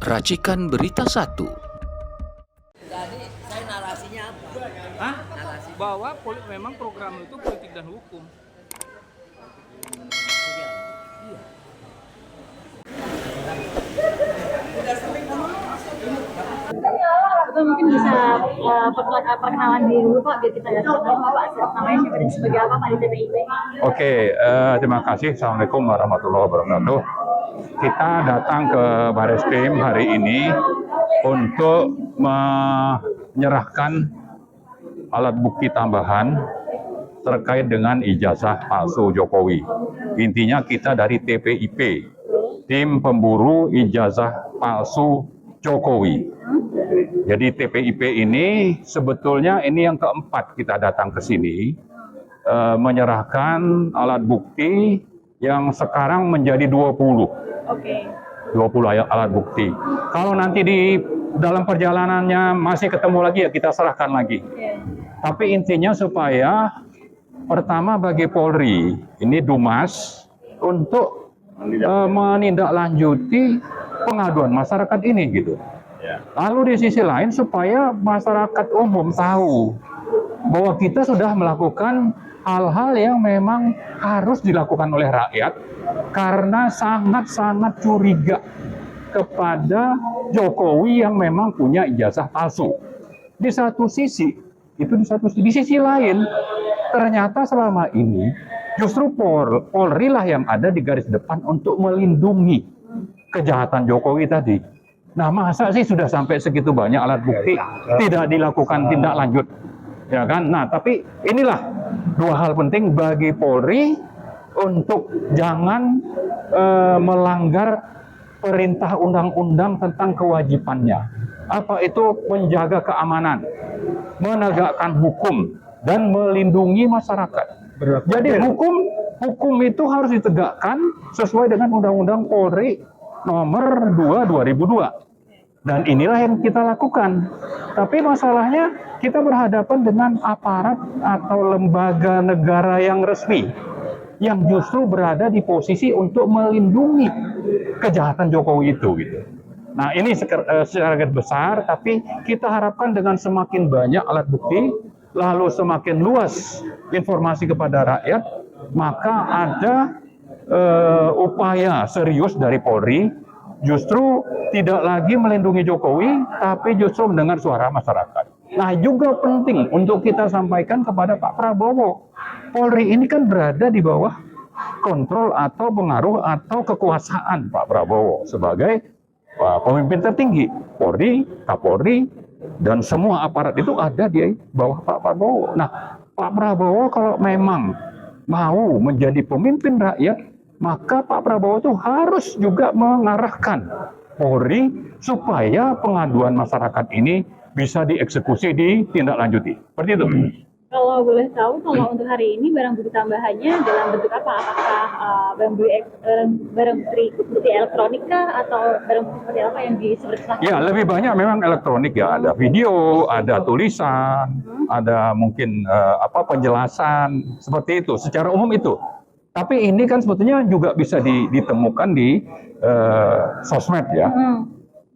Racikan Berita 1. Jadi saya narasinya apa? Hah? Narasi. Bahwa memang program itu politik dan hukum. Itu mungkin bisa perkenalan diri dulu Pak, biar kita lihat Pak namanya siapa dan sebagai apa Pak di TPIP. Oke, terima kasih. Assalamualaikum warahmatullahi wabarakatuh. Kita datang ke Bareskrim hari ini untuk menyerahkan alat bukti tambahan terkait dengan ijazah palsu Jokowi. Intinya kita dari TPIP, Tim Pemburu Ijazah Palsu Jokowi. Jadi TPIP ini sebetulnya ini yang keempat kita datang ke sini menyerahkan alat bukti yang sekarang menjadi 20. Oke. 20 alat bukti. Kalau nanti di dalam perjalanannya masih ketemu lagi ya kita serahkan lagi. Tapi intinya supaya pertama bagi Polri, ini Dumas untuk menindaklanjuti pengaduan masyarakat ini gitu. Lalu di sisi lain supaya masyarakat umum tahu bahwa kita sudah melakukan hal-hal yang memang harus dilakukan oleh rakyat karena sangat-sangat curiga kepada Jokowi yang memang punya ijazah palsu. Di satu sisi, di sisi lain ternyata selama ini justru Polri lah yang ada di garis depan untuk melindungi kejahatan Jokowi tadi. Nah, masa sih sudah sampai segitu banyak alat bukti tidak dilakukan tindak lanjut, ya kan? Nah, tapi inilah dua hal penting bagi Polri untuk jangan melanggar perintah undang-undang tentang kewajibannya. Apa itu? Menjaga keamanan, menegakkan hukum, dan melindungi masyarakat. Jadi hukum itu harus ditegakkan sesuai dengan Undang-Undang Polri nomor 2 2002. Dan inilah yang kita lakukan. Tapi masalahnya kita berhadapan dengan aparat atau lembaga negara yang resmi yang justru berada di posisi untuk melindungi kejahatan Jokowi itu gitu. Nah, ini secara garis besar, tapi kita harapkan dengan semakin banyak alat bukti, lalu semakin luas informasi kepada rakyat, maka ada upaya serius dari Polri justru tidak lagi melindungi Jokowi, tapi justru mendengar suara masyarakat. Nah, juga penting untuk kita sampaikan kepada Pak Prabowo. Polri ini kan berada di bawah kontrol atau pengaruh atau kekuasaan Pak Prabowo sebagai pemimpin tertinggi. Polri, Kapolri, dan semua aparat itu ada di bawah Pak Prabowo. Nah, Pak Prabowo kalau memang mau menjadi pemimpin rakyat, maka Pak Prabowo itu harus juga mengarahkan Polri supaya pengaduan masyarakat ini bisa dieksekusi, ditindaklanjuti. Seperti itu. Kalau boleh tahu, kalau untuk hari ini barang bukti tambahannya dalam bentuk apa? Apakah barang bukti elektronik kah atau barang bukti seperti apa yang disebutkan? Ya, lebih banyak memang elektronik ya. Ada video, ada tulisan, ada mungkin penjelasan seperti itu. Secara umum itu. Tapi ini kan sebetulnya juga bisa ditemukan di sosmed ya.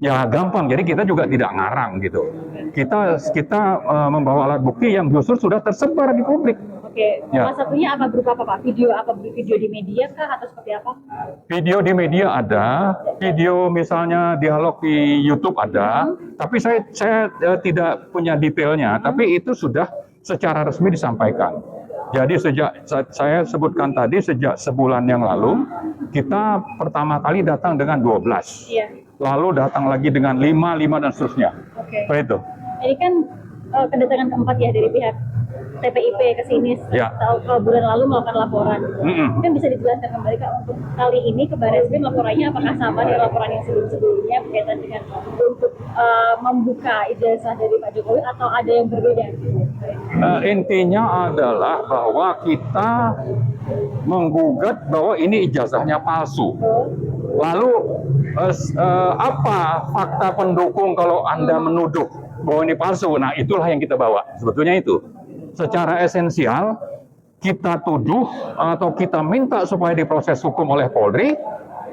Ya gampang, jadi kita juga tidak ngarang gitu. Kita membawa alat bukti yang justru sudah tersebar di publik. Oke, Ya. salah satunya apa berupa apa Pak? Video di media kah atau seperti apa? Video di media ada, video misalnya dialog di YouTube ada, tapi saya tidak punya detailnya, tapi itu sudah secara resmi disampaikan. Jadi sejak saya sebutkan tadi, sejak sebulan yang lalu, kita pertama kali datang dengan 12. Iya. Lalu datang lagi dengan 5 dan seterusnya. Oke. Seperti itu. Ini kan kedatangan keempat ya dari pihak TPIP ke sini Ya. setelah bulan lalu melakukan laporan. Mungkin bisa dijelaskan kembali Kak, untuk kali ini ke Bareskrim laporannya apakah sama dengan laporan yang sebelum-sebelumnya berkaitan dengan untuk membuka ijazah dari Pak Jokowi atau ada yang berbeda? Intinya adalah bahwa kita menggugat bahwa ini ijazahnya palsu. Lalu apa fakta pendukung kalau Anda menuduh bahwa ini palsu? Nah, itulah yang kita bawa. Sebetulnya itu. Secara esensial, kita tuduh atau kita minta supaya diproses hukum oleh Polri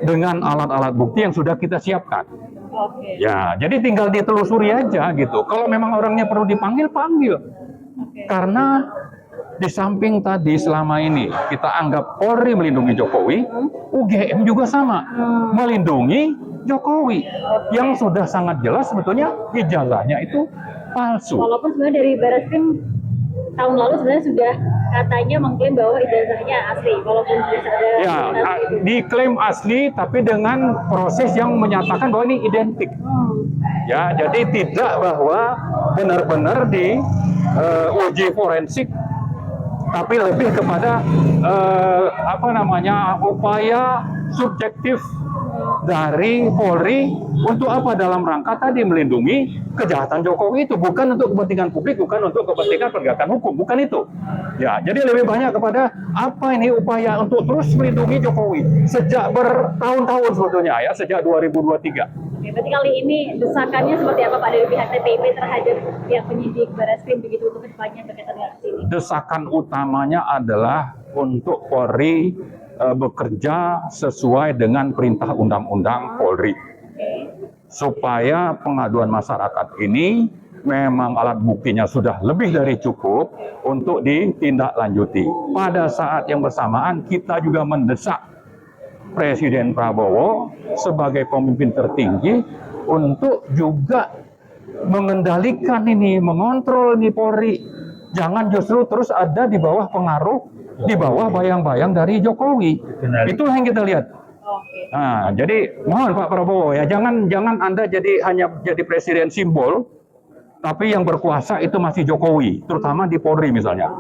dengan alat-alat bukti yang sudah kita siapkan. Oke. Ya, jadi tinggal ditelusuri aja gitu. Kalau memang orangnya perlu dipanggil, panggil. Oke. Karena di samping tadi selama ini kita anggap Polri melindungi Jokowi, UGM juga sama melindungi Jokowi. Yang sudah sangat jelas sebetulnya ijazahnya itu palsu. Walaupun sebenarnya dari Barreskrim tahun lalu sebenarnya sudah katanya mengklaim bahwa ijazahnya asli, walaupun sudah ada Ya, diklaim asli tapi dengan proses yang menyatakan bahwa ini identik. Ya, jadi tidak bahwa benar-benar di uji forensik, tapi lebih kepada upaya subjektif dari Polri untuk apa, dalam rangka tadi melindungi kejahatan Jokowi itu, bukan untuk kepentingan publik, bukan untuk kepentingan penegakan hukum, bukan itu. Ya, jadi lebih banyak kepada apa ini upaya untuk terus melindungi Jokowi sejak bertahun-tahun sebetulnya ya, sejak 2023. Oke, berarti kali ini desakannya seperti apa Pak dari pihak TPIP terhadap pihak penyidik Barreskrim begitu untuk kedepannya berkaitan dengan ini? Desakan utamanya adalah untuk Polri bekerja sesuai dengan perintah Undang-Undang Polri, supaya pengaduan masyarakat ini memang alat buktinya sudah lebih dari cukup untuk ditindaklanjuti. Pada saat yang bersamaan kita juga mendesak Presiden Prabowo sebagai pemimpin tertinggi untuk juga mengendalikan ini, mengontrol ini Polri. Jangan justru terus ada di bawah pengaruh, di bawah bayang-bayang dari Jokowi. Itulah yang kita lihat. Nah, jadi mohon Pak Prabowo ya, jangan Anda hanya jadi presiden simbol, tapi yang berkuasa itu masih Jokowi, terutama di Polri misalnya.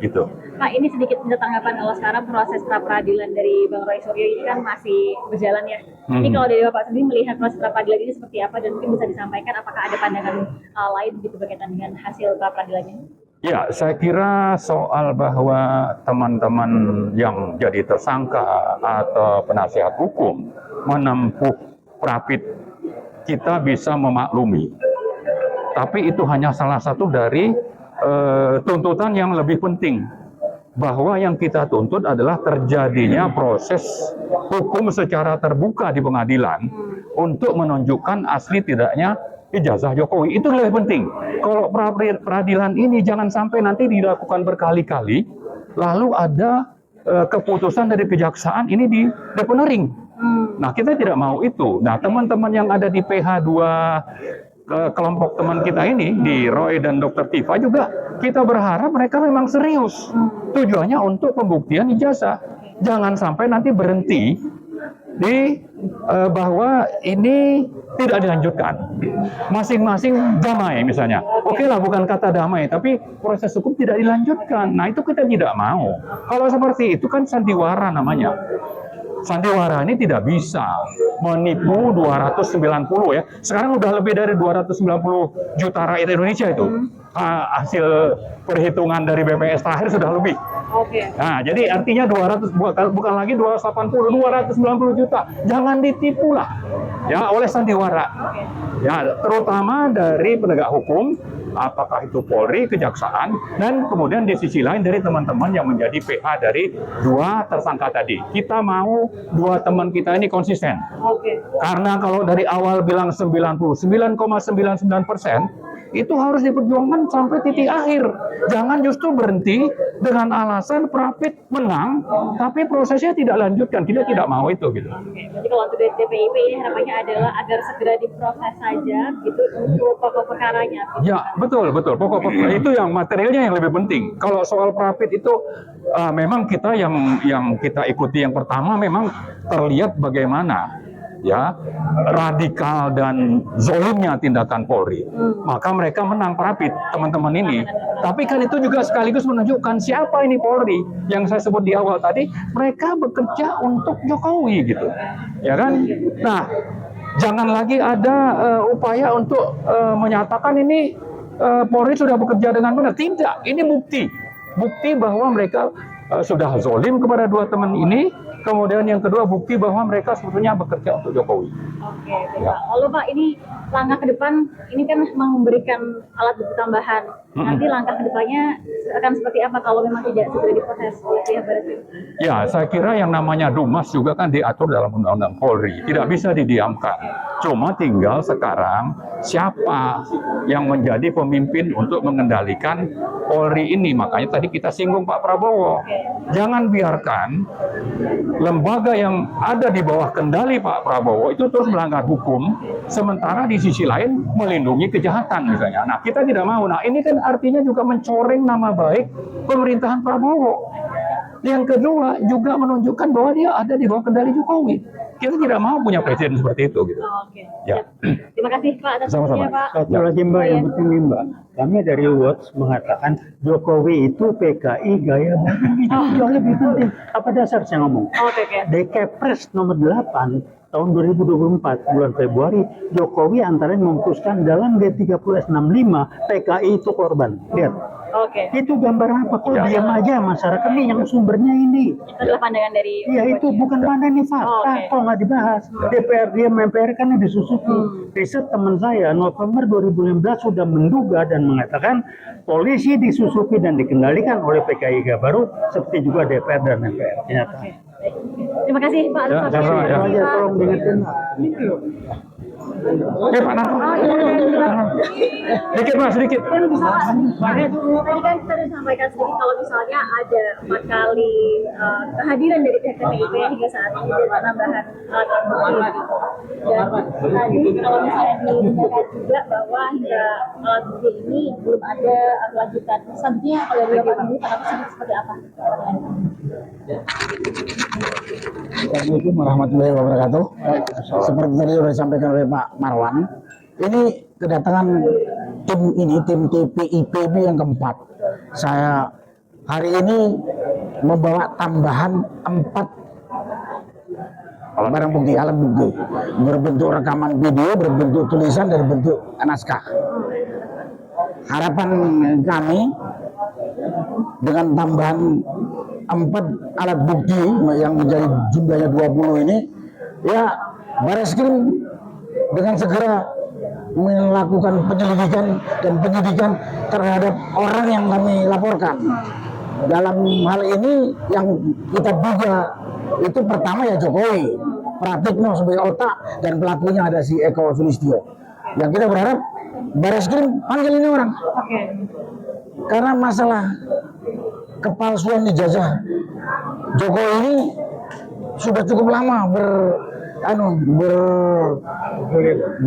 Gitu. Pak, ini sedikit minta tanggapan kalau sekarang proses pra peradilan dari Bang Roy Suryo ini kan masih berjalan ya. Ini kalau dari Bapak sendiri melihat proses pra peradilan ini seperti apa, dan mungkin bisa disampaikan apakah ada pandangan lain gitu berkaitan dengan hasil pra peradilannya? Ya, saya kira soal bahwa teman-teman yang jadi tersangka atau penasihat hukum menempuh prapit, kita bisa memaklumi. Tapi itu hanya salah satu dari tuntutan yang lebih penting. Bahwa yang kita tuntut adalah terjadinya proses hukum secara terbuka di pengadilan untuk menunjukkan asli tidaknya ijazah Jokowi. Itu lebih penting. Kalau peradilan ini jangan sampai nanti dilakukan berkali-kali, lalu ada keputusan dari kejaksaan ini di deponering. Nah, kita tidak mau itu. Nah, teman-teman yang ada di PH 2 kelompok teman kita ini, di Roy dan Dr. Tifa juga, kita berharap mereka memang serius. Tujuannya untuk pembuktian ijazah. Jangan sampai nanti berhenti di bahwa ini tidak dilanjutkan. Masing-masing damai misalnya. Oke lah, bukan kata damai, tapi proses hukum tidak dilanjutkan. Nah, itu kita tidak mau. Kalau seperti itu kan sandiwara namanya. Sandiwara ini tidak bisa menipu 290 ya. Sekarang udah lebih dari 290 juta rakyat Indonesia itu. Hasil perhitungan dari BPS terakhir sudah lebih. Nah, jadi artinya 200 bukan lagi 280, 290 juta. Jangan ditipu lah ya oleh sandiwara. Ya, terutama dari penegak hukum, apakah itu Polri, kejaksaan, dan kemudian di sisi lain dari teman-teman yang menjadi PH dari dua tersangka tadi. Kita mau dua teman kita ini konsisten. Karena kalau dari awal bilang 99,99%, itu harus diperjuangkan sampai titik akhir. Jangan justru berhenti dengan alasan prapit menang, tapi prosesnya tidak lanjutkan. Kita tidak mau itu gitu. Jadi kalau untuk dari TPIP ini harapannya adalah agar segera diproses saja gitu untuk pokok perkaranya. Gitu. Ya, betul. Pokok itu yang materialnya yang lebih penting. Kalau soal prapit itu memang kita yang kita ikuti yang pertama memang terlihat bagaimana ya radikal dan zolimnya tindakan Polri. Maka mereka menang prapit teman-teman ini. Tapi kan itu juga sekaligus menunjukkan siapa ini Polri yang saya sebut di awal tadi. Mereka bekerja untuk Jokowi gitu, ya kan? Nah, jangan lagi ada upaya untuk menyatakan ini Polri sudah bekerja dengan benar. Tidak, ini bukti bahwa mereka sudah zolim kepada dua teman ini. Kemudian yang kedua, bukti bahwa mereka sebetulnya bekerja untuk Jokowi. Oke, ya. Lalu Pak, ini langkah ke depan, ini kan memberikan alat bukti tambahan Nanti langkah kedepannya akan seperti apa kalau memang tidak segera diproses oleh pihak Barreskrim? Ya, saya kira yang namanya Dumas juga kan diatur dalam Undang-Undang Polri, tidak bisa didiamkan. Cuma tinggal sekarang siapa yang menjadi pemimpin untuk mengendalikan Polri ini. Makanya tadi kita singgung Pak Prabowo. Jangan biarkan lembaga yang ada di bawah kendali Pak Prabowo itu terus melanggar hukum, sementara di sisi lain melindungi kejahatan misalnya. Nah, kita tidak mau. Nah, ini kan artinya juga mencoreng nama baik pemerintahan Prabowo. Yang kedua juga menunjukkan bahwa dia ada di bawah kendali Jokowi. Kita tidak mau punya presiden seperti itu gitu. Oke. Ya. Terima kasih Pak atas Sama-sama. waktunya, Pak. Satu lagi Mbak, yang penting nih Mbak, kami dari Watch mengatakan Jokowi itu PKI gaya baru. Itu jauh lebih penting. Apa dasar saya ngomong? Oke. Di Kepres nomor 8 tahun 2024 bulan Februari, Jokowi antara lain memutuskan dalam G30S65 PKI itu korban. Lihat. Oke. Itu gambaran apa? Kok Ya. diam aja masyarakat ini yang sumbernya ini. Itu adalah pandangan dari Ya itu bukan pandang ini fakta, Oke. kok nggak dibahas. DPR dia MPR kan disusupi. Riset teman saya November 2015 sudah menduga dan mengatakan polisi disusupi dan dikendalikan oleh PKI baru seperti juga DPR dan MPR. Ternyata. Oke. Baik. Terima kasih Pak atas Ya, waktunya. sama-sama, ya. Terima kasih, Pak. Tolong diingetin. Pak Narto. Sedikit Mas, sedikit. Tadi kan kita sudah sampaikan sedikit kalau misalnya ada 4 kali kehadiran dari pihak TPIP hingga saat ini dan penambahan alat bukti. Dan tadi kalau misalnya dinyatakan juga bahwa hingga alat bukti ini belum ada lanjutan. Selanjutnya kalau dari Bapak Ibu akan seperti apa? Assalamualaikum warahmatullahi wabarakatuh. Seperti tadi sudah disampaikan oleh Pak Marwan, ini kedatangan tim TPIP yang keempat. Saya hari ini membawa tambahan 4 barang bukti, alat bukti, berbentuk rekaman video, berbentuk tulisan, dan berbentuk naskah. Harapan kami dengan tambahan 4 alat bukti yang menjadi jumlahnya 20 ini, ya Barreskrim dengan segera melakukan penyelidikan dan penyidikan terhadap orang yang kami laporkan. Dalam hal ini yang kita duga itu pertama ya Jokowi, Pratikno sebagai otak, dan pelakunya ada si Eko Sulistyo. Yang kita berharap Barreskrim panggil ini orang. Oke. Karena masalah kepalsuan ijazah Jokowi ini sudah cukup lama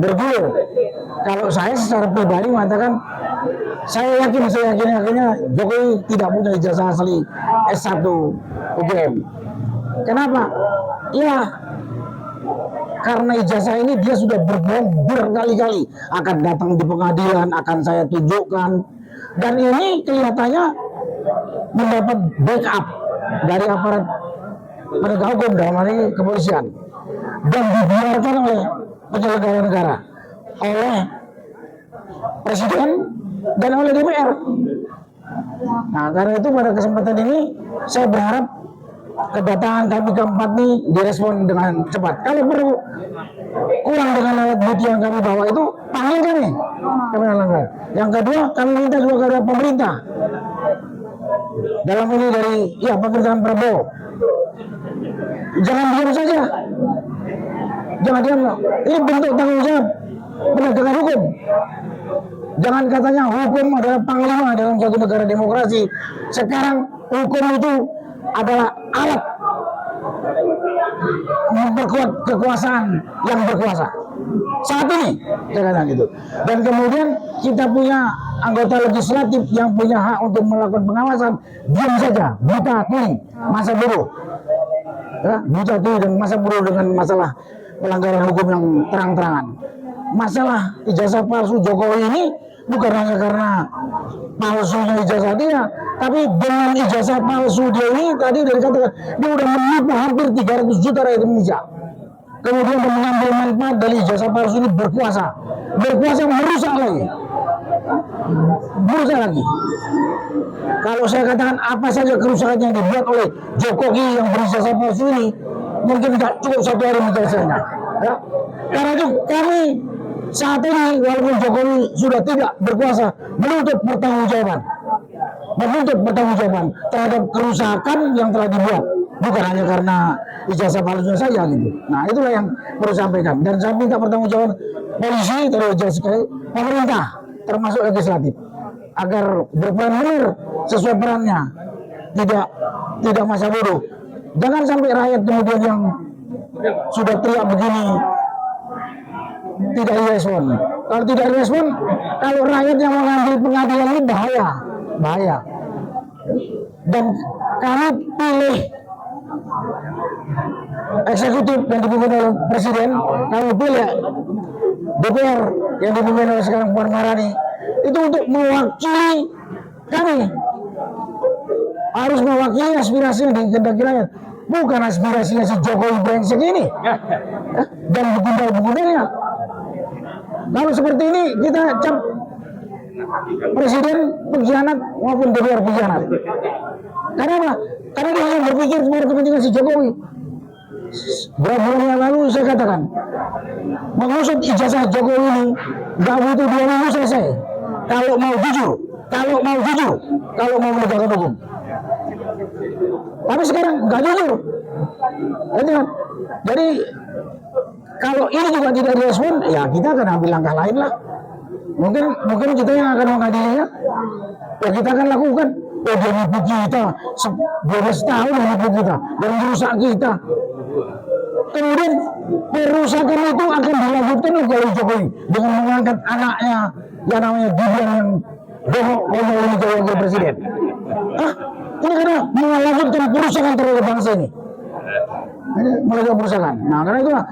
bergulir. Kalau saya secara pribadi mengatakan, saya yakinnya Jokowi tidak punya ijazah asli S1 UGM. Kenapa? Ya, karena ijazah ini dia sudah berbohong berkali-kali, akan datang di pengadilan, akan saya tunjukkan, dan ini kelihatannya mendapat backup dari aparat penegak hukum dalam hal ini kepolisian, dan dibiarkan oleh penyelenggara negara, oleh presiden dan oleh DPR. Nah, karena itu pada kesempatan ini saya berharap kedatangan kami keempat ini direspon dengan cepat. Kalau perlu kurang dengan alat bukti yang kami bawa itu, panggil kami langgar. Yang kedua, kami minta juga kepada pemerintah, dalam ini dari pemerintahan Prabowo, jangan diam saja, jangan diam. Ini bentuk tanggung jawab penegakan hukum. Jangan katanya hukum adalah panglima dalam suatu negara demokrasi. Sekarang hukum itu adalah alat memperkuat kekuasaan yang berkuasa. Saat ini saya katakan gitu. Dan kemudian kita punya anggota legislatif yang punya hak untuk melakukan pengawasan, diam saja, buta tuli, masa buruh, ya, buta tuli dan masa buruh dengan masalah pelanggaran hukum yang terang-terangan. Masalah ijazah palsu Jokowi ini bukan hanya karena palsunya ijazah dia, tapi dengan ijazah palsu dia ini tadi dari katakan dia udah menipu hampir 300 juta rakyat Indonesia. Kemudian dia mengambil manfaat dari ijazah palsu ini, berkuasa merusak lagi. Kalau saya katakan apa saja kerusakan yang dibuat oleh Jokowi yang berijazah palsu ini, mungkin tidak cukup 1 hari menyelesaikannya. Ya. Karena itu kami saat ini walaupun Jokowi sudah tidak berkuasa, menuntut pertanggungjawaban terhadap kerusakan yang telah dibuat, bukan hanya karena ijazah palsunya saja gitu. Nah itulah yang perlu sampaikan, dan saya minta pertanggungjawaban polisi, terus pemerintah termasuk legislatif agar berperan benar sesuai perannya, tidak masa bodoh. Jangan sampai rakyat kemudian yang sudah teriak begini tidak direspon. Kalau tidak direspon, kalau rakyat yang mengambil pengadilan ini bahaya. Dan kami pilih eksekutif yang dipimpin oleh presiden, kami pilih DPR yang dipimpin oleh sekarang Puan Maharani, itu untuk mewakili kami, harus mewakili aspirasi yang dikehendaki rakyat, bukan aspirasinya si Jokowi brengsek ini dan begundal-begundalnya. Kalau seperti ini kita cap presiden pengkhianat maupun DPR pengkhianat. Karena apa? Karena dia hanya berpikir pada kepentingan si Jokowi. Berapa bulan yang lalu saya katakan, maksud ijazah Jokowi ini nggak butuh 2 minggu selesai. Kalau mau jujur, kalau mau menegakkan hukum. Tapi sekarang nggak jujur. Jadi kalau ini juga tidak direspon, ya kita akan ambil langkah lain lah. Mungkin kita yang akan mengadilinya. Ya kita akan lakukan. Dia nipu kita 12 tahun, dia nipu kita dan merusak kita. Kemudian perusakan itu akan dilanjutkan oleh Jokowi dengan mengangkat anaknya yang namanya Gibran yang bohong ini jadi wakil presiden. Ini karena melanjutkan perusakan terhadap bangsa ini. Ini melakukan perusakan. Nah karena itulah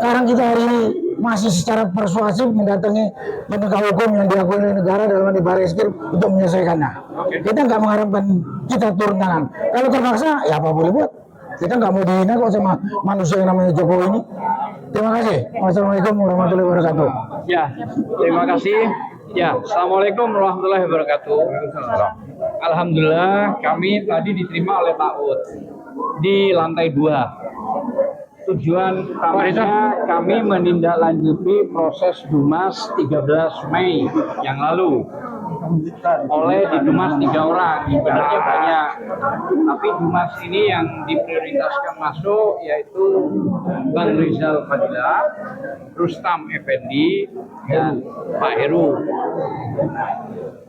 sekarang kita hari ini masih secara persuasif mendatangi penegak hukum yang diakui oleh negara dalam hal Barreskrim untuk menyelesaikannya. Kita nggak mengharapkan kita turun tangan. Kalau terpaksa, ya apa boleh buat. Kita nggak mau dihina kok sama manusia yang namanya Jokowi ini. Terima kasih. Wassalamualaikum warahmatullahi wabarakatuh. Ya, terima kasih. Ya, assalamualaikum warahmatullahi wabarakatuh. Alhamdulillah, kami tadi diterima oleh Pak Ud di lantai 2. Tujuan utamanya kami menindaklanjuti proses Dumas 13 Mei yang lalu oleh di Dumas 3 orang, sebenarnya banyak, tapi Dumas ini yang diprioritaskan masuk yaitu Bang Rizal Fadila, Rustam Effendi, dan Pak Heru.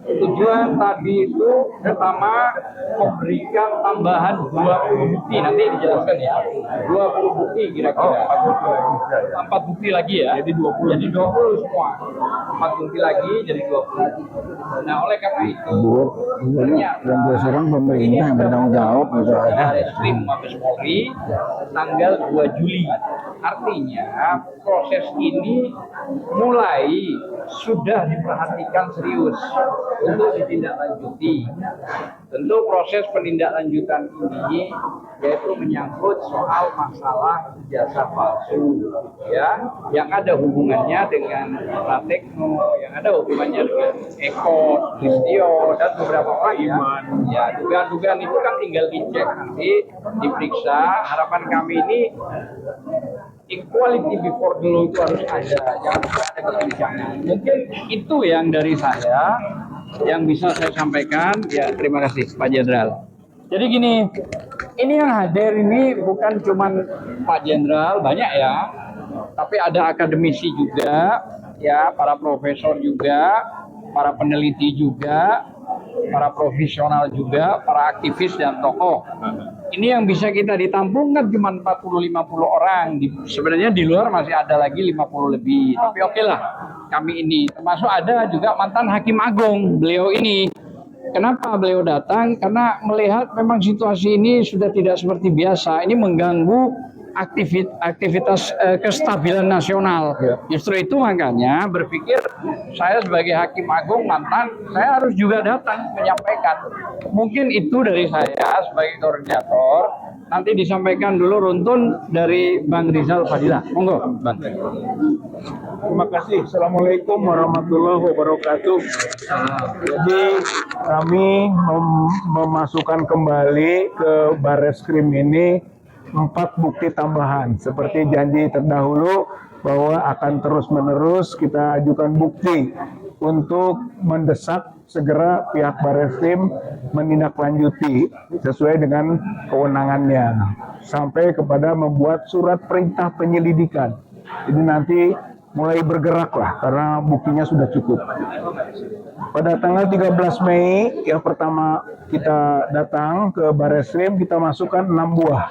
Tujuan tadi itu pertama memberikan tambahan 20 bukti, nanti dijelaskan ya, 20 bukti kira-kira, 4 bukti lagi ya, jadi 20 semua, 4 bukti lagi jadi 20. Nah oleh karena itu Dan sekarang pemerintah yang bertanggung jawab Barreskrim Mabes Polri tanggal 2 Juli. Artinya proses ini mulai sudah diperhatikan serius untuk ditindaklanjuti. Tentu proses penindaklanjutan ini yaitu menyangkut soal masalah ijazah palsu, ya, yang ada hubungannya dengan Pratekno, yang ada hubungannya dengan Eko, Listio, dan beberapa orang ya. Ya, dugaan-dugaan itu kan tinggal dicek nanti, diperiksa. Harapan kami ini equality before the law itu harus ada, jangan ada kesenjangan. Mungkin itu yang dari saya yang bisa saya sampaikan. Ya, terima kasih Pak Jenderal. Jadi gini, ini yang hadir ini bukan cuman Pak Jenderal, banyak ya, tapi ada akademisi juga, ya, para profesor juga, para peneliti juga, para profesional juga, para aktivis dan tokoh. Ini yang bisa kita ditampung kan cuma 40-50 orang. Sebenarnya di luar masih ada lagi 50 lebih. Tapi oke lah, kami ini termasuk ada juga mantan Hakim Agung. Beliau ini, kenapa beliau datang? Karena melihat memang situasi ini sudah tidak seperti biasa. Ini mengganggu aktivitas kestabilan nasional. Justru itu makanya berpikir saya sebagai Hakim Agung mantan, saya harus juga datang menyampaikan. Mungkin itu dari saya sebagai koordinator. Nanti disampaikan dulu runtun dari Bang Rizal Fadila. Monggo, Bang. Terima kasih. Assalamualaikum warahmatullahi wabarakatuh. Jadi kami memasukkan kembali ke Barreskrim ini 4 bukti tambahan. Seperti janji terdahulu, bahwa akan terus-menerus kita ajukan bukti untuk mendesak segera pihak Barreskrim menindaklanjuti sesuai dengan kewenangannya sampai kepada membuat surat perintah penyelidikan. Jadi nanti mulai bergeraklah karena buktinya sudah cukup. Pada tanggal 13 Mei yang pertama kita datang ke Barreskrim, kita masukkan 6 buah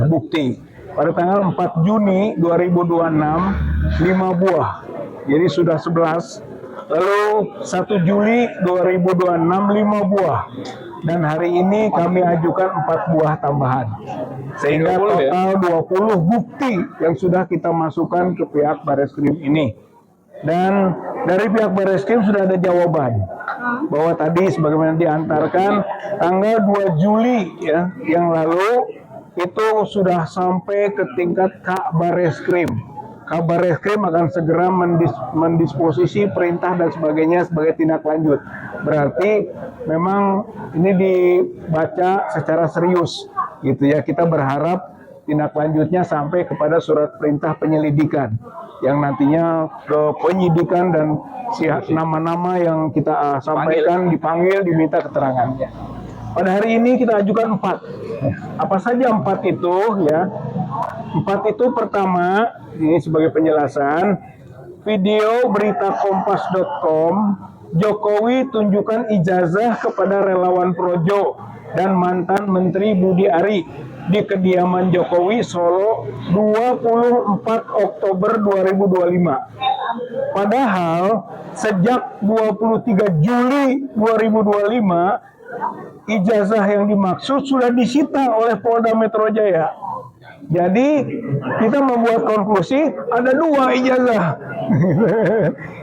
bukti. Pada tanggal 4 Juni 2026 5 buah. Jadi sudah 11. Lalu 1 Juli 2026 5 buah. Dan hari ini kami ajukan 4 buah tambahan. Sehingga total 20 bukti yang sudah kita masukkan ke pihak Barreskrim ini. Dan dari pihak Barreskrim sudah ada jawaban bahwa tadi sebagaimana diantarkan tanggal 2 Juli ya yang lalu itu sudah sampai ke tingkat Kabar Reskrim. Kabar Reskrim akan segera mendisposisi perintah dan sebagainya sebagai tindak lanjut. Berarti memang ini dibaca secara serius gitu ya. Kita berharap tindak lanjutnya sampai kepada surat perintah penyelidikan yang nantinya ke penyidikan dan nama-nama yang kita sampaikan dipanggil diminta keterangannya. Pada hari ini kita ajukan 4. Apa saja 4 itu ya? 4 itu pertama, ini sebagai penjelasan, video berita kompas.com, Jokowi tunjukkan ijazah kepada relawan Projo dan mantan Menteri Budi Ari di kediaman Jokowi Solo 24 Oktober 2025. Padahal sejak 23 Juli 2025 ijazah yang dimaksud sudah disita oleh Polda Metro Jaya. Jadi kita membuat konklusi ada 2 ijazah.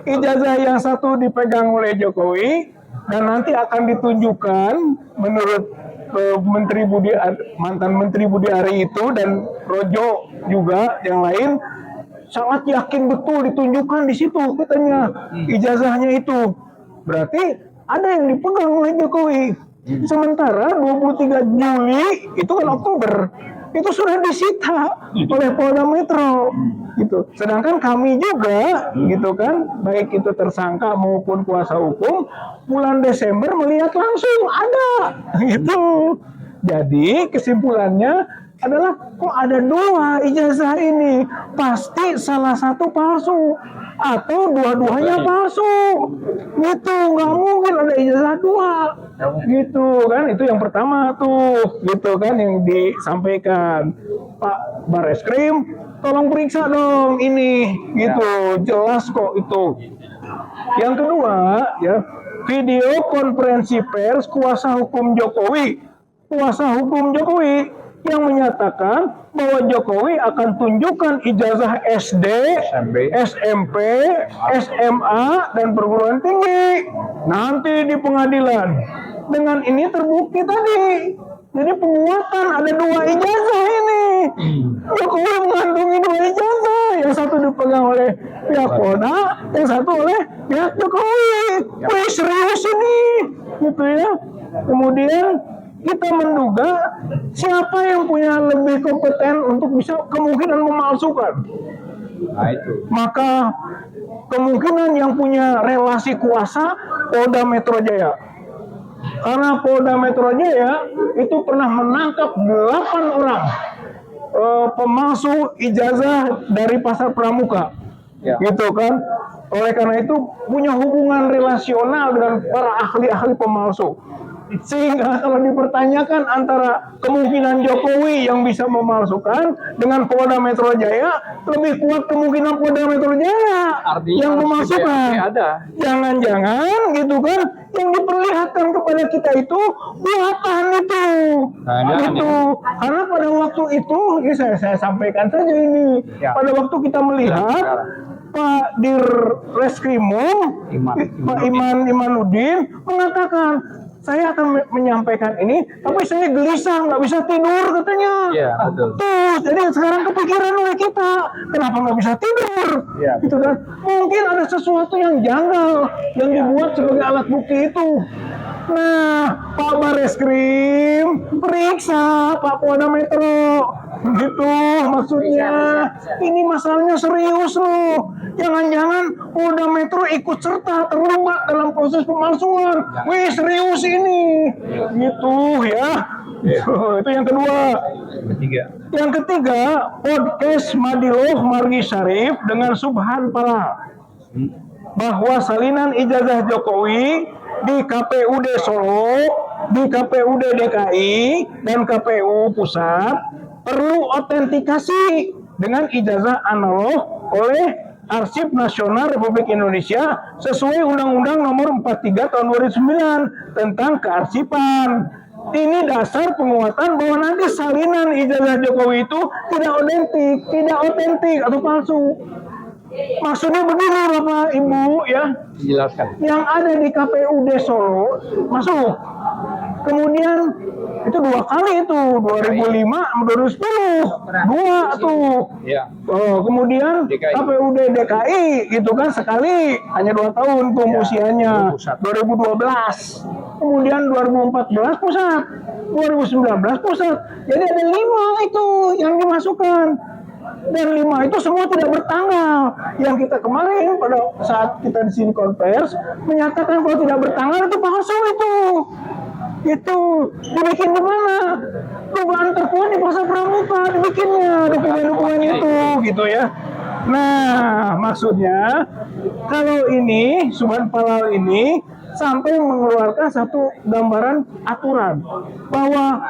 Ijazah yang satu dipegang oleh Jokowi dan nanti akan ditunjukkan menurut mantan Menteri Budi Ari itu dan Projo juga yang lain sangat yakin betul ditunjukkan di situ katanya ijazahnya itu. Berarti ada yang dipegang oleh Jokowi. Sementara 23 Juli itu kan Oktober itu sudah disita oleh Polda Metro gitu. Sedangkan kami juga gitu kan, baik itu tersangka maupun kuasa hukum bulan Desember melihat langsung ada gitu. Jadi kesimpulannya adalah kok ada 2 ijazah ini, pasti salah satu palsu atau dua-duanya palsu gitu, nggak mungkin ada ijazah 2 gitu kan. Itu yang pertama tuh gitu kan yang disampaikan Pak Barreskrim, tolong periksa dong ini gitu, jelas kok itu. Yang kedua ya, video konferensi pers kuasa hukum Jokowi yang menyatakan bahwa Jokowi akan tunjukkan ijazah SD, SMP, SMA, dan perguruan tinggi nanti di pengadilan. Dengan ini terbukti tadi. Jadi penguatan ada 2 ijazah ini. Jokowi mengandungi 2 ijazah. Yang satu dipegang oleh pihak Polda, yang satu oleh pihak Jokowi. Wih, serius ini. Gitu ya. Kemudian kita menduga siapa yang punya lebih kompeten untuk bisa kemungkinan memalsukan. Nah, itu. Maka kemungkinan yang punya relasi kuasa Polda Metro Jaya. Karena Polda Metro Jaya itu pernah menangkap 8 orang pemalsu ijazah dari Pasar Pramuka. Gitu kan. Oleh karena itu punya hubungan relasional dengan para ahli-ahli pemalsu. Sehingga kalau dipertanyakan antara kemungkinan Jokowi yang bisa memalsukan dengan Polda Metro Jaya, lebih kuat kemungkinan Polda Metro Jaya yang memalsukan. Jangan-jangan gitu kan, yang diperlihatkan kepada kita itu buatan itu. Gitu. Karena pada waktu itu, ini saya sampaikan saja ini. Pada waktu kita melihat Pak Dir Reskrimum, Pak Imanuddin mengatakan, saya akan menyampaikan ini, tapi saya gelisah, nggak bisa tidur katanya. Iya, betul. Tuh, jadi sekarang kepikiran oleh kita, kenapa nggak bisa tidur? Ya, gitu kan? Mungkin ada sesuatu yang janggal yang dibuat sebagai alat bukti itu. Nah, Pak Barreskrim periksa Pak Polda Metro, Gitu maksudnya. Ini masalahnya serius loh. Jangan-jangan Polda Metro ikut serta terlibat dalam proses pemalsuan. Wih, serius ini. Gitu ya. Itu yang kedua. Yang ketiga, podcast Madiloh Margi Syarif dengan Subhan Pala bahwa salinan ijazah Jokowi di KPUD Solo, di KPUD DKI, dan KPU Pusat perlu otentikasi dengan ijazah analog oleh Arsip Nasional Republik Indonesia sesuai Undang-Undang Nomor 43 Tahun 2009 tentang kearsipan. Ini dasar penguatan bahwa nanti salinan ijazah Jokowi itu tidak otentik atau palsu. Maksudnya begini Bapak Ibu ya, Jelaskan. yang ada di KPUD Solo masuk. Kemudian itu 2 kali itu 2005 2010 dua tuh. Ya. Kemudian DKI. KPUD DKI gitu kan sekali hanya 2 tahun tuh usianya 2012. Kemudian 2014 pusat, 2019 pusat. Jadi ada 5 itu yang dimasukkan. Dan 5 itu semua tidak bertanggal. Yang kita kemarin pada saat kita di sini konvers menyatakan kalau tidak bertanggal itu palsu itu. Itu dibikin di mana? Dugaan terkuat di Pasar Pramuka dibikinnya dokumen-dokumen itu gitu ya. Nah, maksudnya kalau ini Subhan Palal ini sampai mengeluarkan satu gambaran aturan bahwa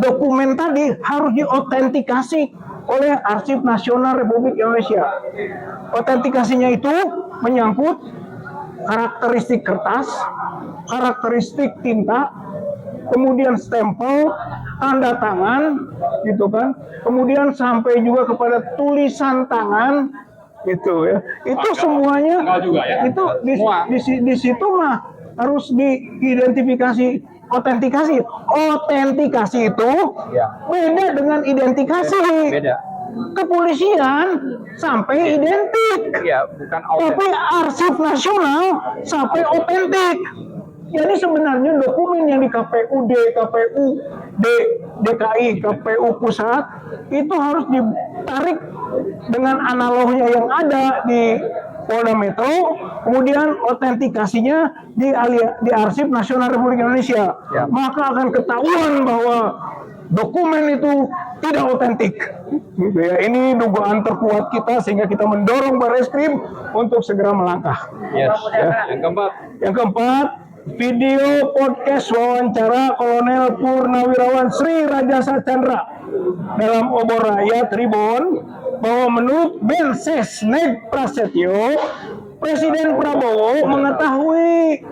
dokumen tadi harus diautentikasi oleh Arsip Nasional Republik Indonesia. Autentikasinya itu menyangkut karakteristik kertas, karakteristik tinta, kemudian stempel, tanda tangan, gitu kan. Kemudian sampai juga kepada tulisan tangan, gitu ya. Itu semuanya, itu di situ mah harus diidentifikasi. Autentikasi itu beda dengan identifikasi. Beda. Kepolisian sampai identik, Bukan tapi Arsip Nasional sampai otentik. Jadi sebenarnya dokumen yang di KPUD, KPUD DKI, KPU Pusat itu harus ditarik dengan analognya yang ada di Polda Metro, kemudian autentikasinya di Arsip Nasional Republik Indonesia. Maka akan ketahuan bahwa dokumen itu tidak otentik. Gitu ya. Ini dugaan terkuat kita sehingga kita mendorong Barreskrim untuk segera melangkah. Yes. Ya. Yang keempat, video podcast wawancara Kolonel Purnawirawan Sri Rajasa Chandra dalam obor rakyat Tribun bahwa menurut Mensesnek Prasetyo, Presiden Prabowo mengetahui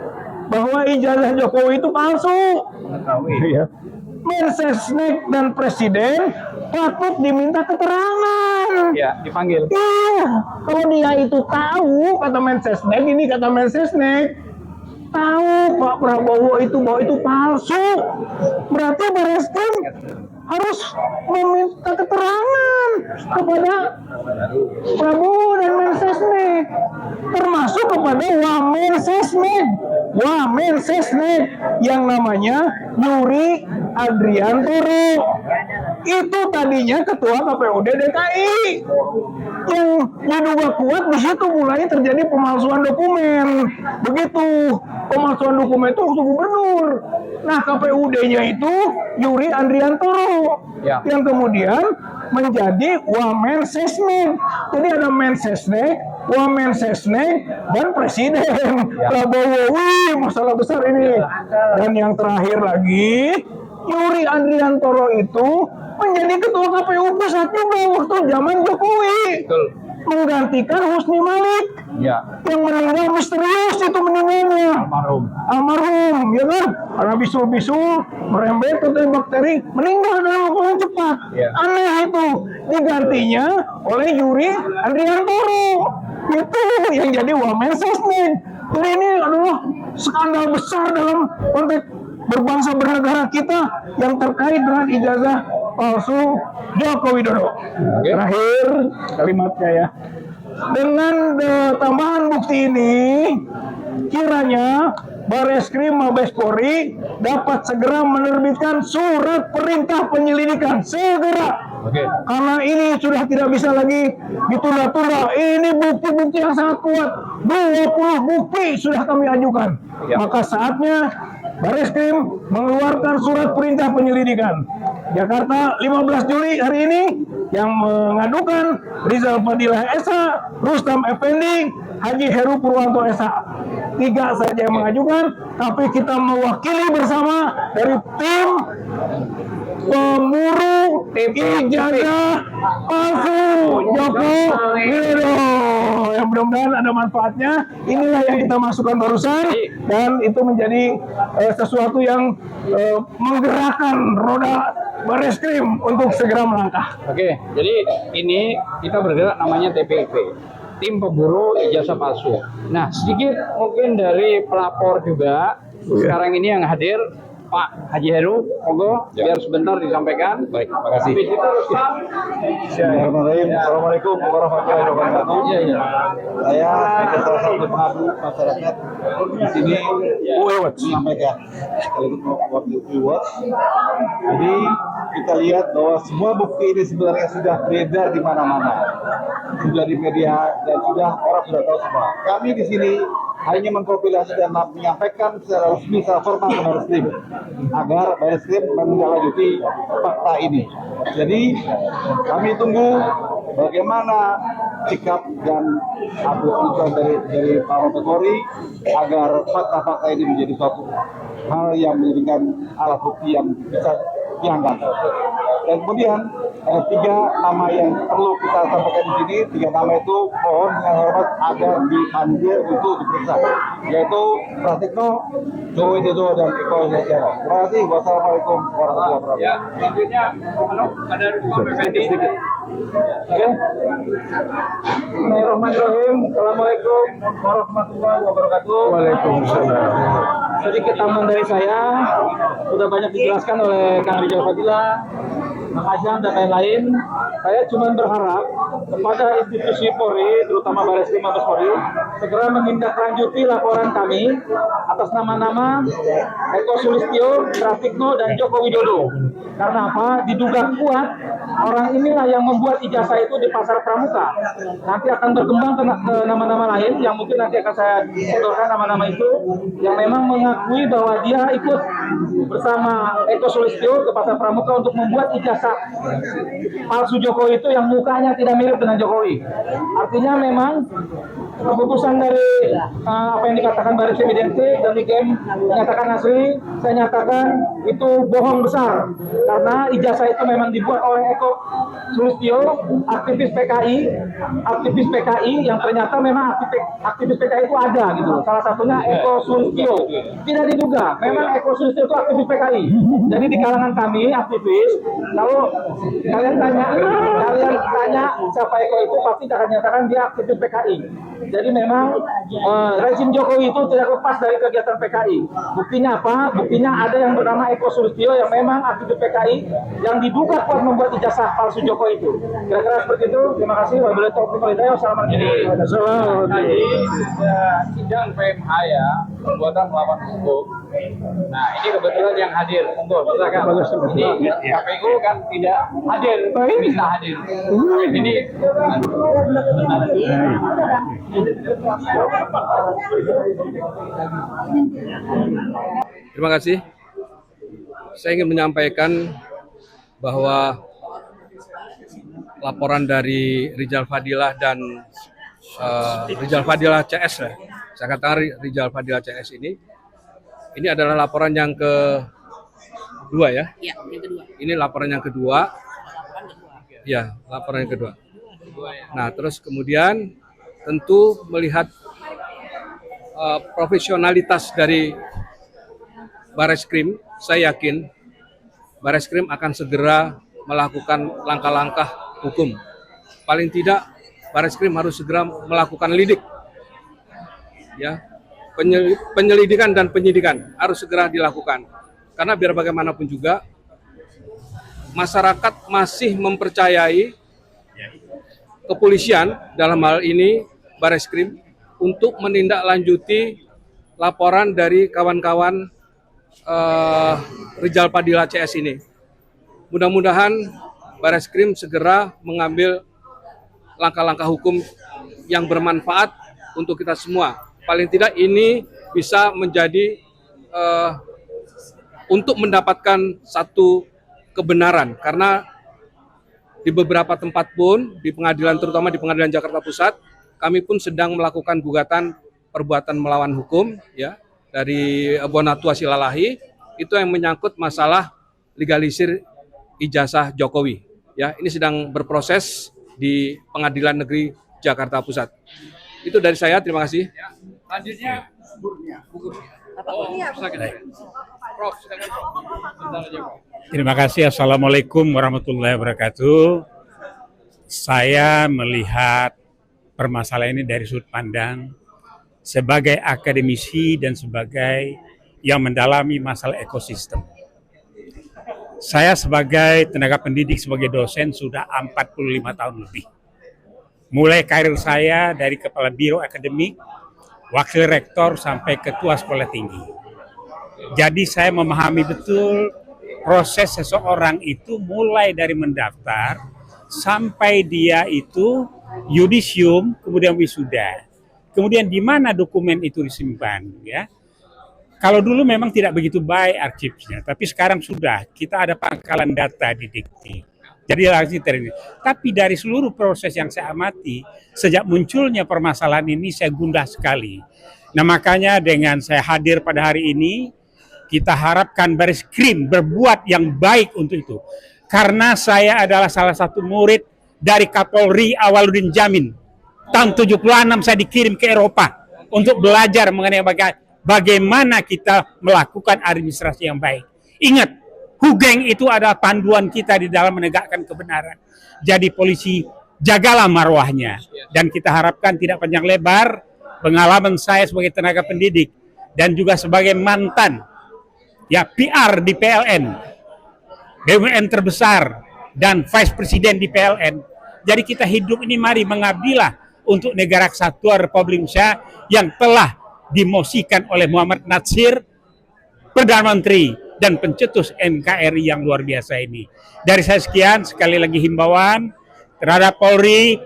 bahwa ijazah Jokowi itu palsu. Ya. Mensesnek dan Presiden patut diminta keterangan. Ya, dipanggil. Iya, kalau dia itu tahu, kata Mensesnek, ini kata Mensesnek, tahu Pak Prabowo itu bahwa itu palsu, berarti Barreskrim harus meminta keterangan kepada Prabowo dan Mensesnek, termasuk kepada Wamensesnek yang namanya Yuri Adriantoro. Itu tadinya ketua KPUD DKI yang diduga kuat di situ mulai terjadi pemalsuan dokumen. Begitu pemalsuan dokumen itu waktu gubernur. Nah KPUD-nya itu Yuri Andriantoro yang kemudian menjadi Wamensesnek. Jadi ada Mensesnek, Wamensesnek, dan Presiden Prabowo. Wih, masalah besar ini. Dan yang terakhir lagi, Yuri Andriantoro itu menjadi ketua KPU Pusat juga waktu zaman Jokowi. Menggantikan Husni Malik yang meninggal misterius itu meninggalnya. Almarhum, ya kan? Karena bisul-bisul merembet ke bakteri, meninggal dalam waktu yang cepat. Aneh itu. Digantinya oleh Yuri Andriantoro. Itu yang jadi Wamensesnek. Jadi ini adalah skandal besar dalam konteks berbangsa bernegara kita yang terkait dengan ijazah palsu Joko Widodo. Terakhir kalimatnya ya. Dengan tambahan bukti ini, kiranya Barreskrim Mabes Polri dapat segera menerbitkan surat perintah penyelidikan segera Karena ini sudah tidak bisa lagi ditunda-tunda. Ini bukti-bukti yang sangat kuat. 20 bukti sudah kami ajukan. Maka saatnya Bareskrim mengeluarkan surat perintah penyelidikan. Jakarta 15 Juli hari ini yang mengadukan Rizal Fadilah Esa, Rustam Effendi, Haji Heru Purwanto Esa. 3 saja yang mengajukan, tapi kita mewakili bersama dari tim pemburu ijazah palsu Joko Widodo. Yang mudah-mudahan ada manfaatnya. Inilah yang kita masukkan barusan, dan itu menjadi sesuatu yang menggerakkan roda Bareskrim untuk segera melangkah. Oke, jadi ini kita bergerak namanya TPIP, tim pemburu ijazah palsu. Nah, sedikit mungkin dari pelapor juga sekarang ini yang hadir, Pak Haji Heru, monggo biar sebentar disampaikan. Baik, terima kasih. Assalamualaikum warahmatullahi wabarakatuh. Iya. Saya sebagai salah satu pengadu masyarakat di sini menyampaikan sekaligus mewakili viewers. Jadi kita lihat bahwa semua bukti ini sebenarnya sudah beredar di mana-mana, sudah di media dan sudah orang sudah tahu semua. Kami di sini hanya mengkompilasi dan menyampaikan secara resmi, secara formal ke Bareskrim agar Bareskrim menindaklanjuti fakta ini. Jadi kami tunggu bagaimana sikap dan keputusan dari para Kapolri agar fakta-fakta ini menjadi suatu hal yang menjadikan alat bukti yang bisa diangkat. Dan kemudian ada 3 nama yang perlu kita sampaikan di sini. 3 nama itu mohon dengan hormat agar dipanggil untuk diperiksa, yaitu Pratikno, Joko Widodo, dan Eko Setiano. Terima kasih. Wassalamualaikum warahmatullahi wabarakatuh. Ya, selanjutnya ada Rustam Effendi. Oke. Bismillahirrahmanirrahim. Assalamualaikum warahmatullahi wabarakatuh. Waalaikumsalam. Sedikit tambahan dari saya, sudah banyak dijelaskan oleh Kang Rizal Fadilah, Kang Ajam, dan lain-lain. Saya cuma berharap kepada institusi Polri, terutama Bareskrim Mabes Polri, segera menindaklanjuti laporan kami atas nama-nama Eko Sulistyo, Pratikno, dan Joko Widodo. Karena apa? Diduga kuat orang inilah yang membuat ijazah itu di Pasar Pramuka. Nanti akan berkembang ke nama-nama lain yang mungkin nanti akan saya sodorkan nama-nama itu, yang memang mengakui bahwa dia ikut bersama Eko Sulistyo ke Pasar Pramuka untuk membuat ijazah palsu Jokowi itu yang mukanya tidak mirip dengan Jokowi. Artinya memang keputusan dari apa yang dikatakan Bareskrim identik dan Nikem menyatakan asli, saya nyatakan itu bohong besar, karena ijazah itu memang dibuat oleh Eko Sulistyo, aktivis PKI yang ternyata memang aktivis PKI itu ada gitu. Salah satunya Eko Sulistyo. Tidak diduga, memang Eko Sulistyo itu aktivis PKI. Jadi di kalangan kami aktivis, kalau kalian tanya siapa Eko itu, pasti akan nyatakan dia aktivis PKI. Jadi memang rezim Jokowi itu tidak lepas dari kegiatan PKI. Buktinya apa? Buktinya ada yang bernama Eko Sulistyo yang memang aktivis PKI yang diduga kuat membuat ijazah palsu Jokowi itu. Kira-kira seperti itu. Terima kasih. Wabillahi taufiq wal hidayah. Wassalamualaikum. Jadi sidang PMH ya, perbuatan melawan hukum. Nah, ini kebetulan yang hadir. Monggo, silakan. Ini KPU kan tidak hadir, minta hadir. Ini terima kasih. Saya ingin menyampaikan bahwa laporan dari Rizal Fadilah dan Rizal Fadilah CS, saya katakan Rizal Fadilah CS ini adalah laporan yang kedua ya? Iya, yang kedua. Ini laporan yang kedua. Ya, laporan yang kedua. Nah, terus kemudian tentu melihat profesionalitas dari Bareskrim, saya yakin Bareskrim akan segera melakukan langkah-langkah hukum. Paling tidak Bareskrim harus segera melakukan lidik, ya, penyelidikan dan penyidikan harus segera dilakukan. Karena biar bagaimanapun juga masyarakat masih mempercayai kepolisian, dalam hal ini Bareskrim, untuk menindaklanjuti laporan dari kawan-kawan Rizal Fadilah CS ini. Mudah-mudahan Bareskrim segera mengambil langkah-langkah hukum yang bermanfaat untuk kita semua. Paling tidak ini bisa menjadi untuk mendapatkan satu kebenaran, karena di beberapa tempat pun di pengadilan, terutama di Pengadilan Jakarta Pusat, kami pun sedang melakukan gugatan perbuatan melawan hukum ya dari Bonatua Silalahi, itu yang menyangkut masalah legalisir ijazah Jokowi. Ya, ini sedang berproses di Pengadilan Negeri Jakarta Pusat. Itu dari saya, terima kasih. Selanjutnya, Prof, silakan. Terima kasih. Assalamualaikum warahmatullahi wabarakatuh. Saya melihat permasalahan ini dari sudut pandang sebagai akademisi dan sebagai yang mendalami masalah ekosistem. Saya sebagai tenaga pendidik, sebagai dosen sudah 45 tahun lebih. Mulai karir saya dari kepala biro akademik, wakil rektor sampai ketua sekolah tinggi. Jadi saya memahami betul proses seseorang itu mulai dari mendaftar sampai dia itu yudisium, kemudian wisuda. Kemudian di mana dokumen itu disimpan, ya. Kalau dulu memang tidak begitu baik arsipnya, tapi sekarang sudah, kita ada pangkalan data di Dikti. Jadi ini. Tapi dari seluruh proses yang saya amati, sejak munculnya permasalahan ini saya gundah sekali. Nah makanya dengan saya hadir pada hari ini, kita harapkan Bareskrim berbuat yang baik untuk itu. Karena saya adalah salah satu murid dari Kapolri Awaludin Jamin. Tahun 76 saya dikirim ke Eropa untuk belajar mengenai bagaimana kita melakukan administrasi yang baik. Ingat, Hugeng itu adalah panduan kita di dalam menegakkan kebenaran. Jadi polisi, jagalah marwahnya. Dan kita harapkan tidak panjang lebar, pengalaman saya sebagai tenaga pendidik dan juga sebagai mantan ya PR di PLN, BUMN terbesar dan Vice Presiden di PLN. Jadi kita hidup ini mari mengabdilah untuk negara kesatuan Republik Indonesia yang telah dimosikan oleh Muhammad Natsir, Perdana Menteri dan pencetus NKRI yang luar biasa ini. Dari saya sekian, sekali lagi himbauan terhadap Polri,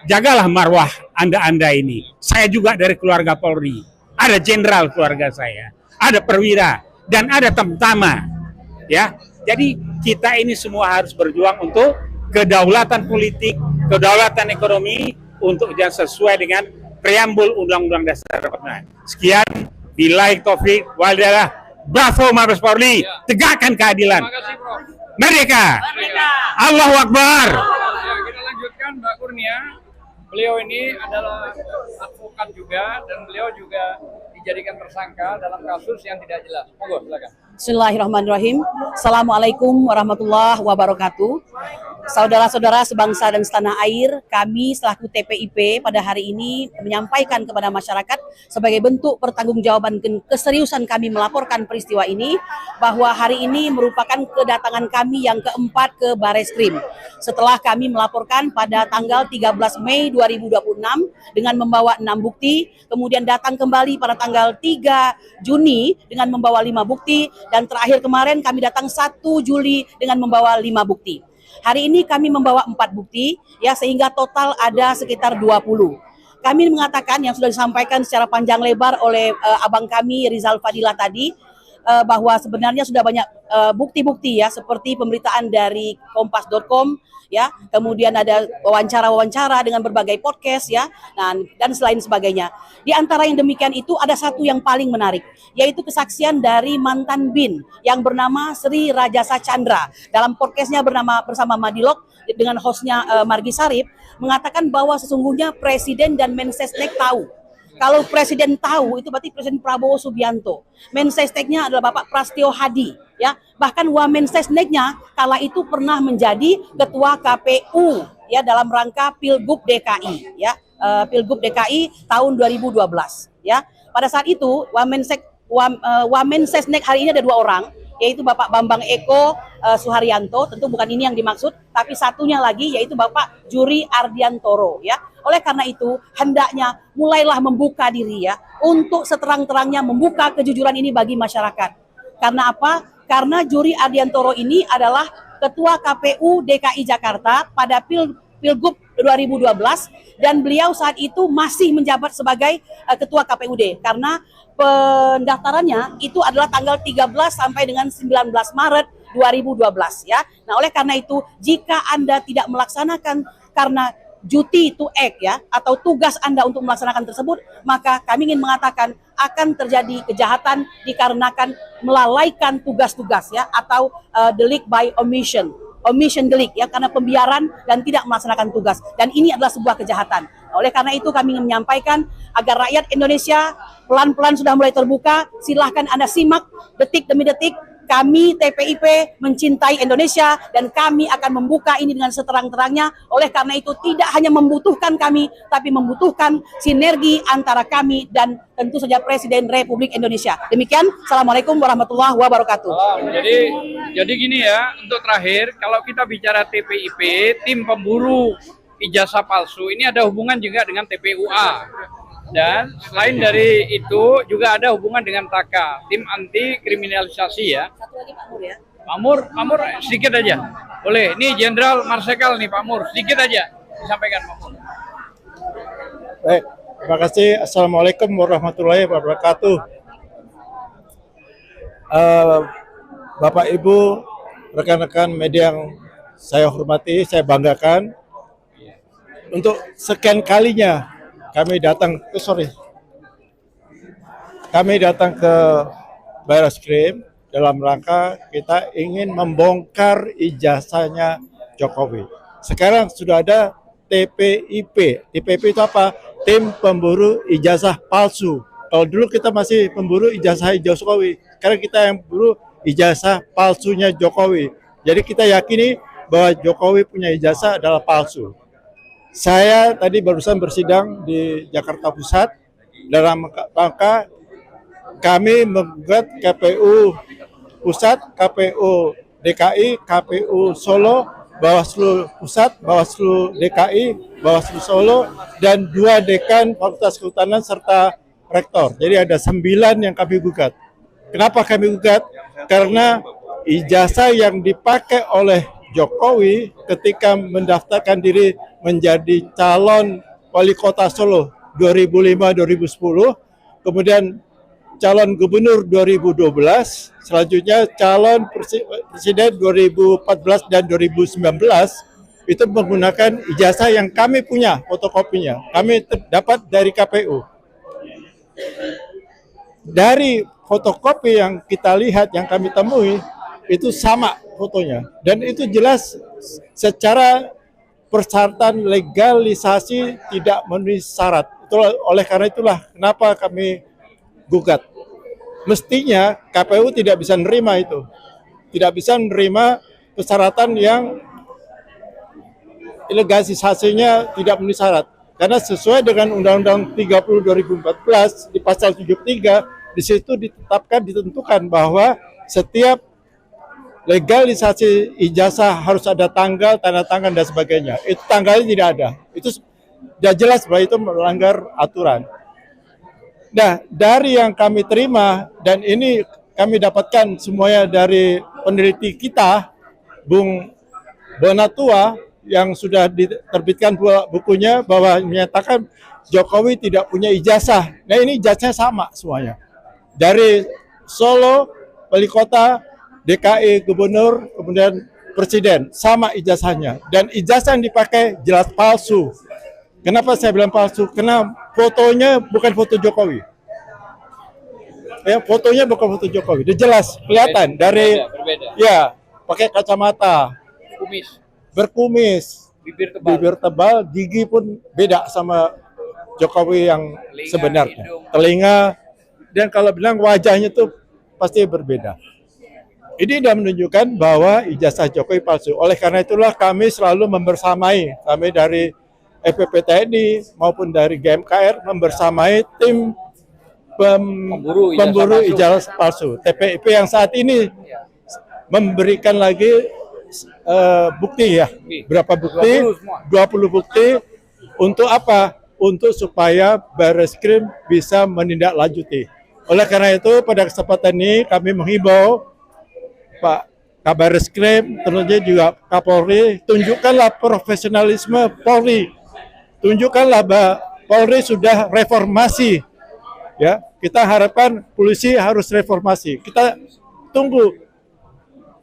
jagalah marwah Anda ini. Saya juga dari keluarga Polri, ada jenderal keluarga saya, ada perwira, dan ada tamtama. Ya, jadi kita ini semua harus berjuang untuk kedaulatan politik, kedaulatan ekonomi, untuk yang sesuai dengan preambul Undang-Undang Dasar 45. Sekian, billahi taufik wal hidayah. Bravo Mabes Polri, tegakkan keadilan. Terima kasih, Prof. Merdeka! Allahu Akbar! Ya, kita lanjutkan Mbak Kurnia. Beliau ini adalah advokat juga dan beliau juga dijadikan tersangka dalam kasus yang tidak jelas. Monggo, silakan. Bismillahirrahmanirrahim. Assalamualaikum warahmatullahi wabarakatuh. Saudara-saudara sebangsa dan setanah air, kami selaku TPIP pada hari ini menyampaikan kepada masyarakat sebagai bentuk pertanggungjawaban keseriusan kami melaporkan peristiwa ini, bahwa hari ini merupakan kedatangan kami yang keempat ke Bareskrim. Setelah kami melaporkan pada tanggal 13 Mei 2026 dengan membawa 6 bukti, kemudian datang kembali pada tanggal 3 Juni dengan membawa 5 bukti, dan terakhir kemarin kami datang 1 Juli dengan membawa 5 bukti. Hari ini kami membawa 4 bukti, ya, sehingga total ada sekitar 20. Kami mengatakan yang sudah disampaikan secara panjang lebar oleh abang kami Rizal Fadilah tadi, bahwa sebenarnya sudah banyak bukti-bukti, ya, seperti pemberitaan dari Kompas.com, ya, kemudian ada wawancara-wawancara dengan berbagai podcast, ya, dan selain sebagainya. Di antara yang demikian itu ada satu yang paling menarik, yaitu kesaksian dari mantan BIN yang bernama Sri Rajasa Chandra. Dalam podcastnya bersama Madilog dengan hostnya Margi Sarip, mengatakan bahwa sesungguhnya Presiden dan Mensesnek tahu. Kalau Presiden tahu, itu berarti Presiden Prabowo Subianto. Mensesneknya adalah Bapak Prasetyo Hadi, ya. Bahkan Wamensesneknya kala itu pernah menjadi ketua KPU, ya, dalam rangka Pilgub DKI, ya. Pilgub DKI tahun 2012, ya. Pada saat itu Wamensesnek hari ini ada 2 orang, yaitu Bapak Bambang Eko Suharyanto, tentu bukan ini yang dimaksud, tapi satunya lagi yaitu Bapak Juri Ardiantoro, ya. Oleh karena itu hendaknya mulailah membuka diri, ya, untuk seterang-terangnya membuka kejujuran ini bagi masyarakat. Karena apa? Karena Juri Ardiantoro ini adalah Ketua KPU DKI Jakarta pada Pilgub 2012 dan beliau saat itu masih menjabat sebagai Ketua KPUD karena pendaftarannya itu adalah tanggal 13 sampai dengan 19 Maret 2012 ya. Nah, oleh karena itu jika Anda tidak melaksanakan karena duty to act ya atau tugas Anda untuk melaksanakan tersebut, maka kami ingin mengatakan akan terjadi kejahatan dikarenakan melalaikan tugas-tugas ya atau delik by omission delik ya karena pembiaran dan tidak melaksanakan tugas, dan ini adalah sebuah kejahatan. Oleh karena itu kami ingin menyampaikan agar rakyat Indonesia pelan-pelan sudah mulai terbuka. Silahkan Anda simak detik demi detik. Kami TPIP mencintai Indonesia dan kami akan membuka ini dengan seterang-terangnya. Oleh karena itu tidak hanya membutuhkan kami, tapi membutuhkan sinergi antara kami dan tentu saja Presiden Republik Indonesia. Demikian, Assalamualaikum warahmatullahi wabarakatuh. Jadi gini ya, untuk terakhir, kalau kita bicara TPIP, tim pemburu ijazah palsu, ini ada hubungan juga dengan TPUA. Dan selain dari itu juga ada hubungan dengan TAKA, tim anti kriminalisasi ya. Satu lagi Pak Mur ya. Pak Mur sedikit aja. Boleh, ini Jenderal Marsikal nih Pak Mur, sedikit aja disampaikan Pak Mur. Baik, terima kasih. Assalamualaikum warahmatullahi wabarakatuh. Bapak Ibu, rekan-rekan media yang saya hormati, saya banggakan. Untuk sekian kalinya kami datang ke Barreskrim dalam rangka kita ingin membongkar ijazahnya Jokowi. Sekarang sudah ada TPIP. TPIP itu apa? Tim Pemburu Ijazah Palsu. Kalau dulu kita masih pemburu ijazah Jokowi, sekarang kita yang pemburu ijazah palsunya Jokowi. Jadi kita yakini bahwa Jokowi punya ijazah adalah palsu. Saya tadi barusan bersidang di Jakarta Pusat dalam rangka kami menggugat KPU Pusat, KPU DKI, KPU Solo, Bawaslu Pusat, Bawaslu DKI, Bawaslu Solo, dan 2 dekan Fakultas Kehutanan serta rektor. Jadi ada 9 yang kami gugat. Kenapa kami gugat? Karena ijazah yang dipakai oleh Jokowi ketika mendaftarkan diri menjadi calon wali kota Solo 2005-2010, kemudian calon gubernur 2012, selanjutnya calon presiden 2014 dan 2019, itu menggunakan ijazah yang kami punya fotokopinya. Kami dapat dari KPU. Dari fotokopi yang kita lihat, yang kami temui, itu sama fotonya. Dan itu jelas secara persyaratan legalisasi tidak memenuhi syarat. Oleh karena itulah kenapa kami gugat. Mestinya KPU tidak bisa menerima itu. Tidak bisa menerima persyaratan yang legalisasinya tidak memenuhi syarat. Karena sesuai dengan Undang-Undang 30 2014 di pasal 73, di situ ditentukan bahwa setiap legalisasi ijazah harus ada tanggal, tanda tangan, dan sebagainya. Itu tanggalnya tidak ada. Itu sudah jelas bahwa itu melanggar aturan. Nah, dari yang kami terima, dan ini kami dapatkan semuanya dari peneliti kita, Bung Bonatua, yang sudah diterbitkan bukunya bahwa menyatakan Jokowi tidak punya ijazah. Nah, ini ijazahnya sama semuanya. Dari Solo, wali kota, DKI, gubernur, kemudian presiden, sama ijazahnya. Dan ijazah yang dipakai jelas palsu. Kenapa saya bilang palsu? Karena fotonya bukan foto Jokowi. Ya, fotonya bukan foto Jokowi. Dia jelas kelihatan dari berbeda. Ya, pakai kacamata, berkumis, bibir tebal, gigi pun beda sama Jokowi yang sebenarnya. Telinga, dan kalau bilang wajahnya tuh pasti berbeda. Ini sudah menunjukkan bahwa ijazah Jokowi palsu. Oleh karena itulah kami selalu membersamai, kami dari FPP TNI maupun dari GMKR membersamai tim pemburu ijazah palsu. TPIP yang saat ini memberikan lagi bukti ya. Berapa bukti? 20 bukti. Untuk apa? Untuk supaya Barreskrim bisa menindaklanjuti. Oleh karena itu pada kesempatan ini kami menghimbau Pak Kabar Reskrim, tentunya juga Kapolri, tunjukkanlah profesionalisme Polri, tunjukkanlah bahwa Polri sudah reformasi, ya. Kita harapkan polisi harus reformasi. Kita tunggu,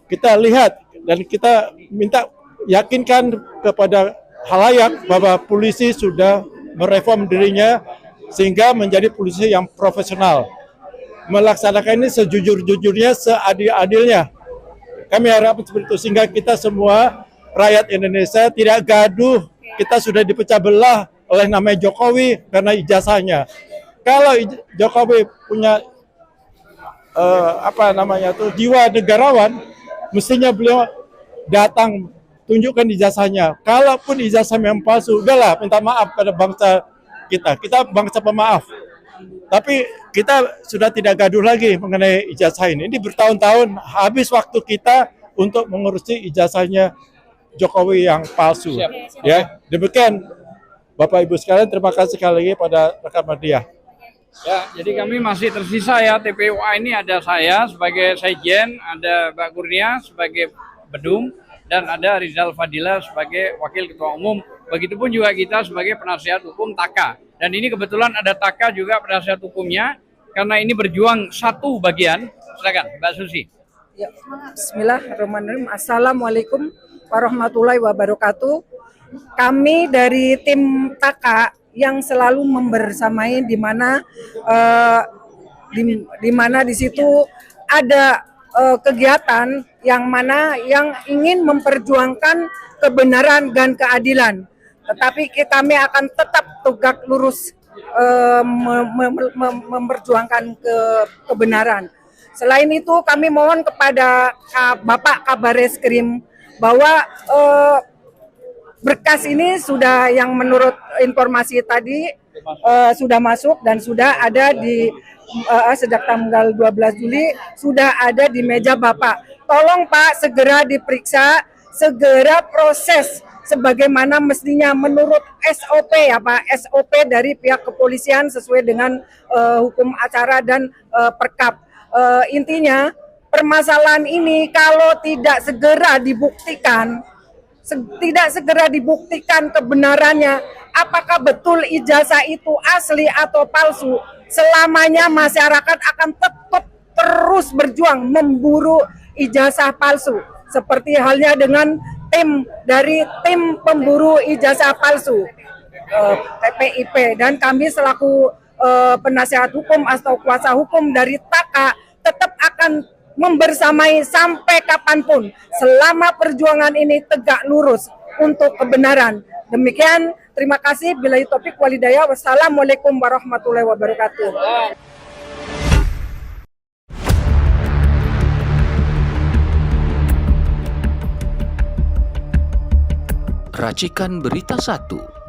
kita lihat dan kita minta yakinkan kepada halayak bahwa polisi sudah mereform dirinya sehingga menjadi polisi yang profesional, melaksanakan ini sejujur-jujurnya, seadil-adilnya. Kami harap seperti itu sehingga kita semua rakyat Indonesia tidak gaduh. Kita sudah dipecah belah oleh namanya Jokowi karena ijazahnya. Kalau Jokowi punya jiwa negarawan, mestinya beliau datang tunjukkan ijazahnya. Kalaupun ijazah memang palsu, udahlah minta maaf pada bangsa kita. Kita bangsa pemaaf. Tapi kita sudah tidak gaduh lagi mengenai ijazah ini. Ini bertahun-tahun habis waktu kita untuk mengurusi ijazahnya Jokowi yang palsu. Ya, demikian Bapak Ibu sekalian, terima kasih sekali lagi pada rekan media. Ya, jadi kami masih tersisa ya, TPUA ini ada saya sebagai Sekjen, ada Mbak Kurnia sebagai Bedum, dan ada Rizal Fadila sebagai Wakil Ketua Umum. Begitupun juga kita sebagai penasihat hukum TAKA. Dan ini kebetulan ada TAKA juga penasihat hukumnya, karena ini berjuang satu bagian. Silakan Mbak Susi. Ya, Bismillahirrahmanirrahim. Assalamualaikum warahmatullahi wabarakatuh. Kami dari tim TAKA yang selalu membersamai di mana di situ ada kegiatan yang mana yang ingin memperjuangkan kebenaran dan keadilan. Tetapi kami akan tetap tegak lurus memperjuangkan kebenaran. Selain itu kami mohon kepada Bapak Kabar Reskrim bahwa berkas ini sudah, yang menurut informasi tadi sudah masuk dan sudah ada di sejak tanggal 12 Juli sudah ada di meja Bapak. Tolong Pak segera diperiksa, segera proses sebagaimana mestinya menurut SOP ya Pak, SOP dari pihak kepolisian sesuai dengan hukum acara dan Perkap. Intinya permasalahan ini kalau tidak segera dibuktikan kebenarannya, apakah betul ijazah itu asli atau palsu, selamanya masyarakat akan tetap terus berjuang memburu ijazah palsu. Seperti halnya dengan tim pemburu ijazah palsu TPIP, dan kami selaku penasihat hukum atau kuasa hukum dari TAKA tetap akan membersamai sampai kapanpun selama perjuangan ini tegak lurus untuk kebenaran. Demikian, terima kasih. Billahi taufik wal hidayah. Wassalamualaikum warahmatullahi wabarakatuh. Racikan Berita 1